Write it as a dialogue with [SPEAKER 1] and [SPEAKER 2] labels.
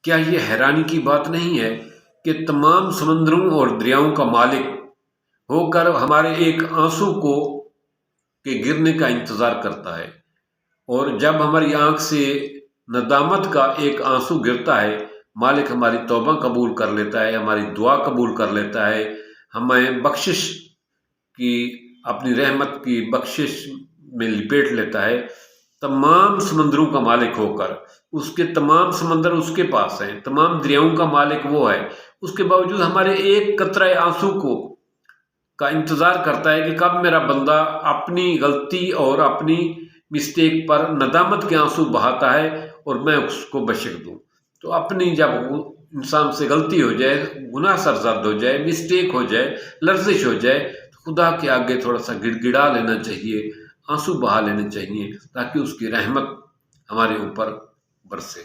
[SPEAKER 1] کیا یہ حیرانی کی بات نہیں ہے کہ تمام سمندروں اور دریاؤں کا مالک ہو کر ہمارے ایک آنسو کو کے گرنے کا انتظار کرتا ہے، اور جب ہماری آنکھ سے ندامت کا ایک آنسو گرتا ہے، مالک ہماری توبہ قبول کر لیتا ہے، ہماری دعا قبول کر لیتا ہے، ہمیں بخشش کی اپنی رحمت کی بخشش میں لپیٹ لیتا ہے، تمام سمندروں کا مالک ہو کر۔ اس کے تمام سمندر اس کے پاس ہیں، تمام دریاؤں کا مالک وہ ہے، اس کے باوجود ہمارے ایک قطرہ آنسو کا انتظار کرتا ہے کہ کب میرا بندہ اپنی غلطی اور اپنی مسٹیک پر ندامت کے آنسو بہاتا ہے اور میں اس کو بخش دوں۔ تو اپنی جب انسان سے غلطی ہو جائے، گناہ سرزد ہو جائے، مسٹیک ہو جائے، لرزش ہو جائے، تو خدا کے آگے تھوڑا سا گڑ گڑا لینا چاہیے، آنسو بہا لینے چاہیے، تاکہ اس کی رحمت ہمارے اوپر برسے۔